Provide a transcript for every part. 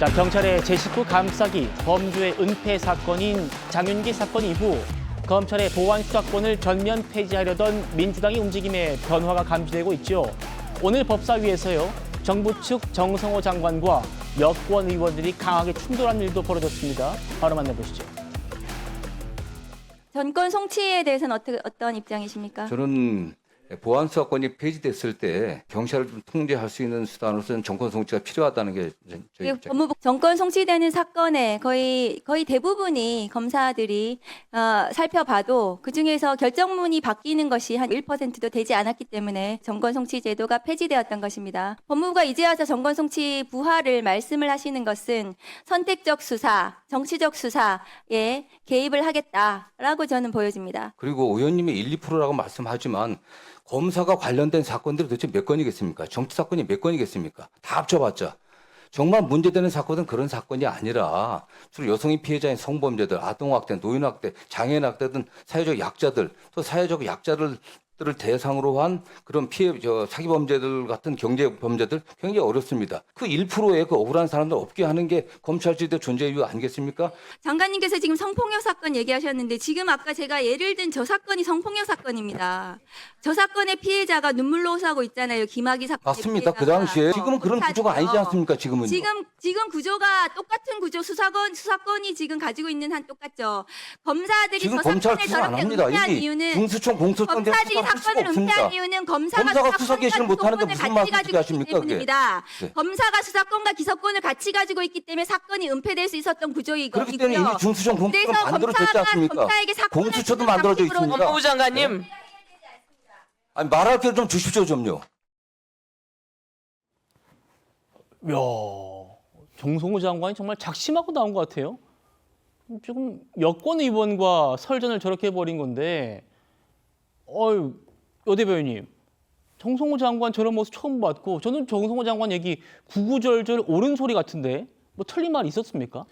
자, 경찰의 제19 감싸기 범죄의 은폐 사건인 장윤기 사건 이후 검찰의 보안 수사권을 전면 폐지하려던 민주당의 움직임에 변화가 감지되고 있죠. 오늘 법사위에서요, 정부 측 정성호 장관과 여권 의원들이 강하게 충돌한 일도 벌어졌습니다. 바로 만나보시죠. 전권 송치에 대해서는 어떤 입장이십니까? 저는 보안 수사권이 폐지됐을 때 경찰을 좀 통제할 수 있는 수단으로서는 정권 송치가 필요하다는 게 저희 입장. 법무부 전권 송치되는 사건에 거의 대부분이 검사들이 살펴봐도 그중에서 결정문이 바뀌는 것이 한 1%도 되지 않았기 때문에 전권 송치 제도가 폐지되었던 것입니다. 법무부가 이제 와서 전권 송치 부활을 말씀을 하시는 것은 선택적 수사, 정치적 수사에 개입을 하겠다라고 저는 보여집니다. 그리고 의원님이 1, 2%라고 말씀하지만 검사가 관련된 사건들이 도대체 몇 건이겠습니까? 정치 사건이 몇 건이겠습니까? 다 합쳐봤자. 정말 문제되는 사건은 그런 사건이 아니라 주로 여성이 피해자인 성범죄들, 아동학대, 노인학대, 장애인학대 등 사회적 약자들, 또 사회적 약자들을 대상으로 한 그런 사기 범죄들 같은 경제 범죄들 굉장히 어렵습니다. 그 1%의 그 억울한 사람들 없게 하는 게 검찰제도의 존재 이유 아니겠습니까? 장관님께서 지금 성폭력 사건 얘기하셨는데 지금 아까 제가 예를 든 저 사건이 성폭력 사건입니다. 저 사건의 피해자가 눈물로 호소하고 있잖아요. 김학의 사건. 맞습니다. 그 당시에 지금은 그런 구조가 아니지 않습니까? 지금은요. 지금 구조가 똑같은 구조 수사권이 지금 가지고 있는 한 똑같죠. 검사들이 지금 저 검찰 사건을 수사 안 저렇게 합니다. 은폐한 이게 이유는 중수청 공수처 검사들이 사건을 은폐한 이유는 검사가 수사 개시를 못하는데 무슨 말씀 가지고 하십니까? 있기 때문입니다. 네. 검사가 수사권과 기소권을 같이 가지고 있기 때문에 사건이 은폐될 수 있었던 구조이고요. 그렇기 때문에 이미 중수청 공수처 그래서 만들어졌지 않습니까? 검사에게 사건을 공수처도 만들어져 있습니다. 법무부 장관님. 아니 말할 기회 좀 주십시오 좀요. 이야, 정성호 장관이 정말 작심하고 나온 것 같아요. 지금 여권 의원과 설전을 저렇게 해버린 건데, 여 대변인님, 정성호 장관 저런 모습 처음 봤고, 저는 정성호 장관 얘기 구구절절 옳은 소리 같은데, 뭐 틀린 말 있었습니까?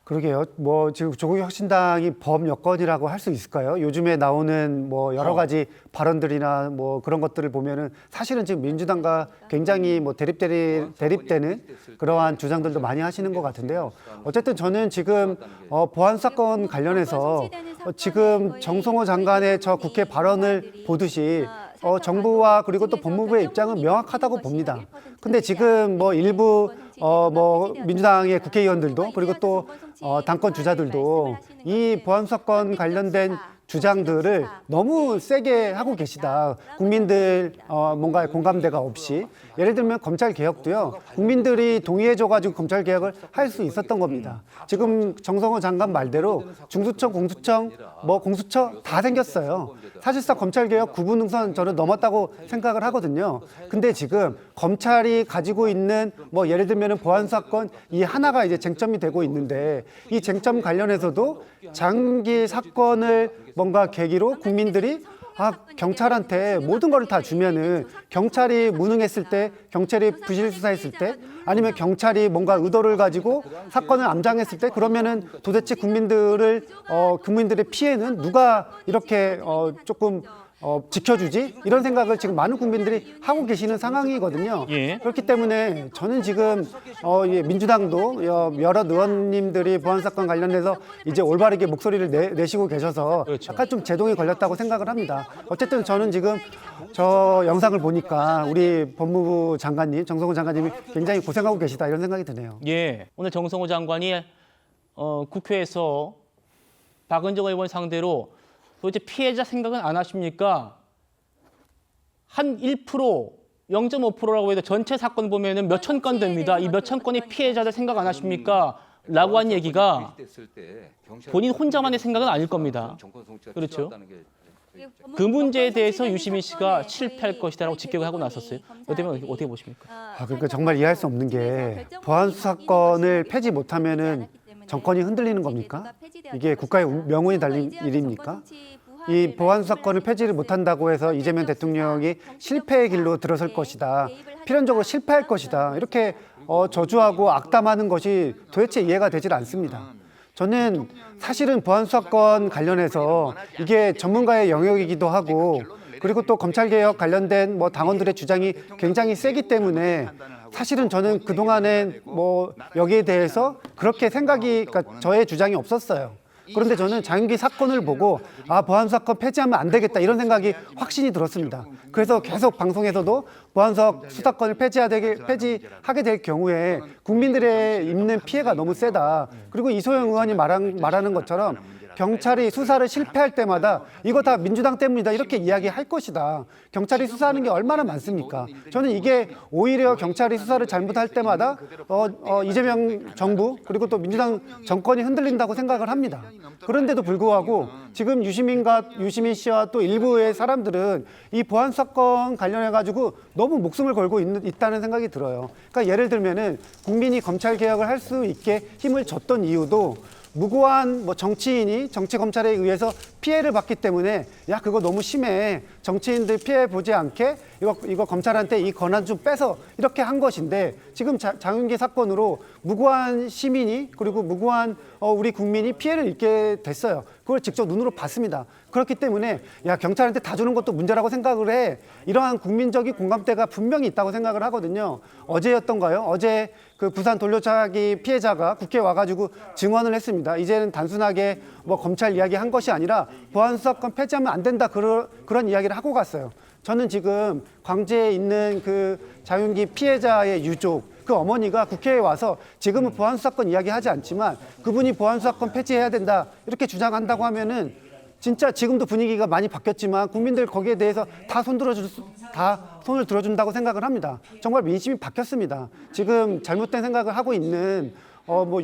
그러게요. 뭐 지금 조국 혁신당이 범여권이라고 할 수 있을까요? 요즘에 나오는 뭐 여러 가지 발언들이나 뭐 그런 것들을 보면은 사실은 지금 민주당과 굉장히 뭐 대립되는 그러한 주장들도 많이 하시는 것 같은데요. 어쨌든 저는 지금 보안 사건 관련해서 지금 정성호 장관의 저 국회 발언을 보듯이 정부와 그리고 또 법무부의 입장은 명확하다고 봅니다. 근데 지금 뭐 일부 뭐 민주당의 국회의원들도 그리고 또 당권 주자들도 이 보안 사건 관련된 주장들을 너무 세게 하고 계시다. 국민들 뭔가 공감대가 없이. 예를 들면 검찰 개혁도요. 국민들이 동의해줘가지고 검찰 개혁을 할 수 있었던 겁니다. 지금 정성호 장관 말대로 중수청, 공수청, 뭐 공수처 다 생겼어요. 사실상 검찰 개혁 구분능선 저는 넘었다고 생각을 하거든요. 근데 지금 검찰이 가지고 있는 뭐 예를 들면 보안 사건 이 하나가 이제 쟁점이 되고 있는데 이 쟁점 관련해서도 장기 사건을 뭔가 계기로 국민들이 경찰한테 모든 걸 다 주면은 경찰이 무능했을 때, 경찰이 부실 수사했을 때, 아니면 경찰이 뭔가 의도를 가지고 사건을 암장했을 때, 그러면은 도대체 국민들의 피해는 누가 이렇게 조금 지켜주지? 이런 생각을 지금 많은 국민들이 하고 계시는 상황이거든요. 예. 그렇기 때문에 저는 지금 민주당도 여러 의원님들이 보안 사건 관련해서 이제 올바르게 목소리를 내시고 계셔서 그렇죠. 약간 좀 제동이 걸렸다고 생각을 합니다. 어쨌든 저는 지금 저 영상을 보니까 우리 법무부 장관님, 정성호 장관님이 굉장히 고생하고 계시다 이런 생각이 드네요. 예, 오늘 정성호 장관이 국회에서 박은정 의원 상대로 도대체 피해자 생각은 안 하십니까? 한 1%, 0.5%라고 해도 전체 사건 보면은 몇천 건 됩니다. 이 몇천 건의 피해자들 생각 안 하십니까? 라고 한 얘기가 본인 혼자만의 생각은 아닐 겁니다. 그렇죠? 그 문제에 대해서 유시민 씨가 실패할 것이다라고 직격을 하고 나섰어요. 어때면 어떻게 보십니까? 그러니까 정말 이해할 수 없는 게 보안 수사권을 폐지 못하면은 정권이 흔들리는 겁니까? 이게 국가의 명운이 달린 일입니까? 이 보안 수사권을 폐지를 못한다고 해서 이재명 대통령이 실패의 길로 들어설 것이다. 필연적으로 실패할 것이다. 이렇게 저주하고 악담하는 것이 도대체 이해가 되질 않습니다. 저는 사실은 보안 수사권 관련해서 이게 전문가의 영역이기도 하고 그리고 또 검찰개혁 관련된 뭐 당원들의 주장이 굉장히 세기 때문에 사실은 저는 그동안엔 뭐 여기에 대해서 그렇게 생각이, 그러니까 저의 주장이 없었어요. 그런데 저는 장윤기 사건을 보고 보안수 사건 폐지하면 안 되겠다 이런 생각이 확신이 들었습니다. 그래서 계속 방송에서도 보안석 수사권을 폐지하게 될 경우에 국민들의 입는 피해가 너무 세다. 그리고 이소영 의원이 말하는 것처럼 경찰이 수사를 실패할 때마다 이거 다 민주당 때문이다 이렇게 이야기할 것이다. 경찰이 수사하는 게 얼마나 많습니까? 저는 이게 오히려 경찰이 수사를 잘못할 때마다 이재명 정부 그리고 또 민주당 정권이 흔들린다고 생각을 합니다. 그런데도 불구하고 지금 유시민 씨와 또 일부의 사람들은 이 보안 사건 관련해 가지고 너무 목숨을 걸고 있다는 생각이 들어요. 그러니까 예를 들면은 국민이 검찰 개혁을 할 수 있게 힘을 줬던 이유도 무고한 정치인이 정치 검찰에 의해서 피해를 받기 때문에 야 그거 너무 심해 정치인들 피해 보지 않게 이거 검찰한테 이 권한 좀 빼서 이렇게 한 것인데 지금 장윤기 사건으로 무고한 시민이 그리고 무고한 우리 국민이 피해를 입게 됐어요. 그걸 직접 눈으로 봤습니다. 그렇기 때문에 야 경찰한테 다 주는 것도 문제라고 생각을 해. 이러한 국민적인 공감대가 분명히 있다고 생각을 하거든요. 어제였던가요? 어제 그 부산 돌려차기 피해자가 국회에 와가지고 증언을 했습니다. 이제는 단순하게 검찰 이야기 한 것이 아니라 보안수사권 폐지하면 안 된다 그런 이야기를 하고 갔어요. 저는 지금 광주에 있는 그 장윤기 피해자의 유족 그 어머니가 국회에 와서 지금은 보안수사권 이야기하지 않지만 그분이 보안수사권 폐지해야 된다 이렇게 주장한다고 하면은 진짜 지금도 분위기가 많이 바뀌었지만 국민들 거기에 대해서 다 손을 들어준다고 생각을 합니다. 정말 민심이 바뀌었습니다. 지금 잘못된 생각을 하고 있는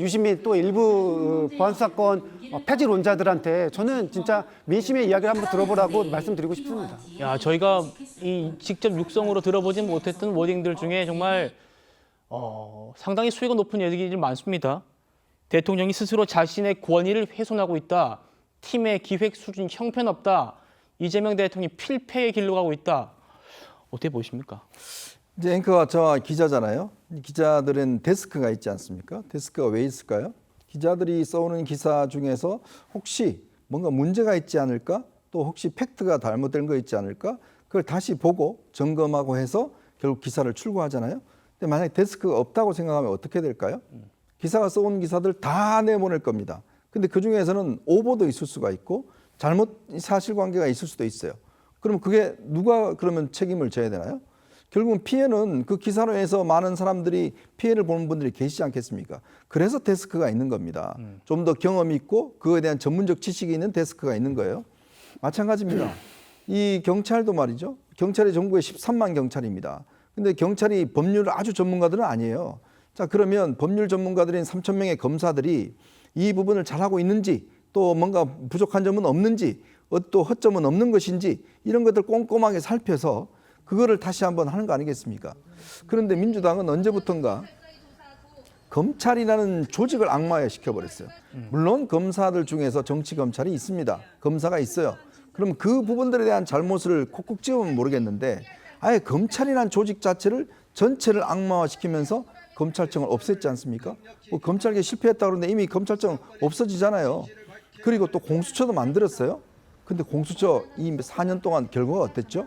유시민 또 일부 보안수사권 폐지론자들한테 저는 진짜 민심의 이야기를 한번 들어보라고 말씀드리고 싶습니다. 야, 저희가 이 직접 육성으로 들어보진 못했던 워딩들 중에 정말 상당히 수위가 높은 얘기들이 많습니다. 대통령이 스스로 자신의 권위를 훼손하고 있다. 팀의 기획 수준 형편없다. 이재명 대통령이 필패의 길로 가고 있다. 어떻게 보십니까? 이제 앵커가 저와 기자잖아요. 기자들은 데스크가 있지 않습니까? 데스크가 왜 있을까요? 기자들이 써오는 기사 중에서 혹시 뭔가 문제가 있지 않을까? 또 혹시 팩트가 잘못된 거 있지 않을까? 그걸 다시 보고 점검하고 해서 결국 기사를 출고하잖아요. 근데 만약에 데스크가 없다고 생각하면 어떻게 될까요? 기사가 써온 기사들 다 내보낼 겁니다. 근데 그 중에서는 오보도 있을 수가 있고 잘못 사실관계가 있을 수도 있어요. 그럼 그게 누가 그러면 책임을 져야 되나요? 결국은 피해는 그 기사로 해서 많은 사람들이 피해를 보는 분들이 계시지 않겠습니까? 그래서 데스크가 있는 겁니다. 좀 더 경험이 있고 그거에 대한 전문적 지식이 있는 데스크가 있는 거예요. 마찬가지입니다. 이 경찰도 말이죠. 경찰이 전국에 13만 경찰입니다. 근데 경찰이 법률 아주 전문가들은 아니에요. 자, 그러면 법률 전문가들인 3,000명의 검사들이 이 부분을 잘하고 있는지 또 뭔가 부족한 점은 없는지 또 허점은 없는 것인지 이런 것들 꼼꼼하게 살펴서 그거를 다시 한번 하는 거 아니겠습니까? 그런데 민주당은 언제부턴가 검찰이라는 조직을 악마화 시켜버렸어요. 물론 검사들 중에서 정치 검찰이 있습니다. 검사가 있어요. 그럼 그 부분들에 대한 잘못을 콕콕 집으면 모르겠는데 아예 검찰이라는 조직 자체를 전체를 악마화 시키면서 검찰청을 없앴지 않습니까? 검찰개 실패했다 그러는데 이미 검찰청 없어지잖아요. 그리고 또 공수처도 만들었어요. 근데 공수처 이 4년 동안 결과가 어땠죠?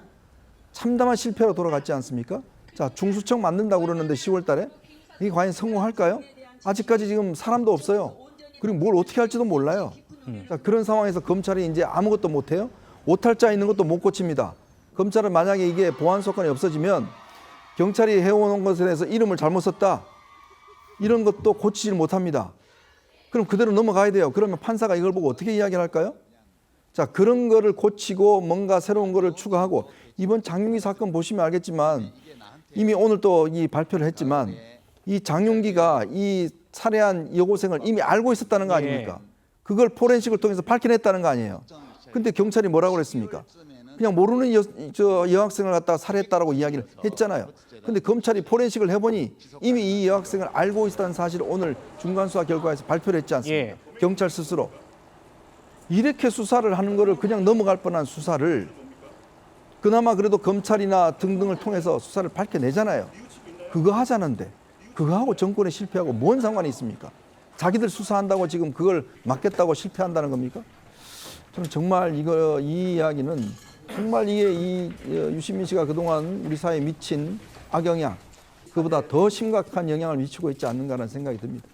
참담한 실패로 돌아갔지 않습니까? 자, 중수청 만든다고 그러는데 10월 달에 이게 과연 성공할까요? 아직까지 지금 사람도 없어요. 그리고 뭘 어떻게 할지도 몰라요. 자, 그런 상황에서 검찰이 이제 아무것도 못해요? 오탈자 있는 것도 못 고칩니다. 검찰은 만약에 이게 보안 사건이 없어지면 경찰이 해오는 것에 대해서 이름을 잘못 썼다. 이런 것도 고치질 못합니다. 그럼 그대로 넘어가야 돼요. 그러면 판사가 이걸 보고 어떻게 이야기를 할까요? 자, 그런 거를 고치고 뭔가 새로운 거를 추가하고 이번 장윤기 사건 보시면 알겠지만 이미 오늘 또 이 발표를 했지만 이 장윤기가 이 살해한 여고생을 이미 알고 있었다는 거 아닙니까? 그걸 포렌식을 통해서 밝혀냈다는 거 아니에요. 근데 경찰이 뭐라고 그랬습니까? 그냥 모르는 여학생을 갖다가 살해했다라고 이야기를 했잖아요. 근데 검찰이 포렌식을 해보니 이미 이 여학생을 알고 있었다는 사실을 오늘 중간수사 결과에서 발표를 했지 않습니까? 경찰 스스로. 이렇게 수사를 하는 거를 그냥 넘어갈 뻔한 수사를 그나마 그래도 검찰이나 등등을 통해서 수사를 밝혀내잖아요. 그거 하자는데 그거하고 정권에 실패하고 뭔 상관이 있습니까? 자기들 수사한다고 지금 그걸 막겠다고 실패한다는 겁니까? 저는 정말 이 이야기는 정말 이게 이 유시민 씨가 그동안 우리 사회에 미친 악영향 그보다 더 심각한 영향을 미치고 있지 않는가라는 생각이 듭니다.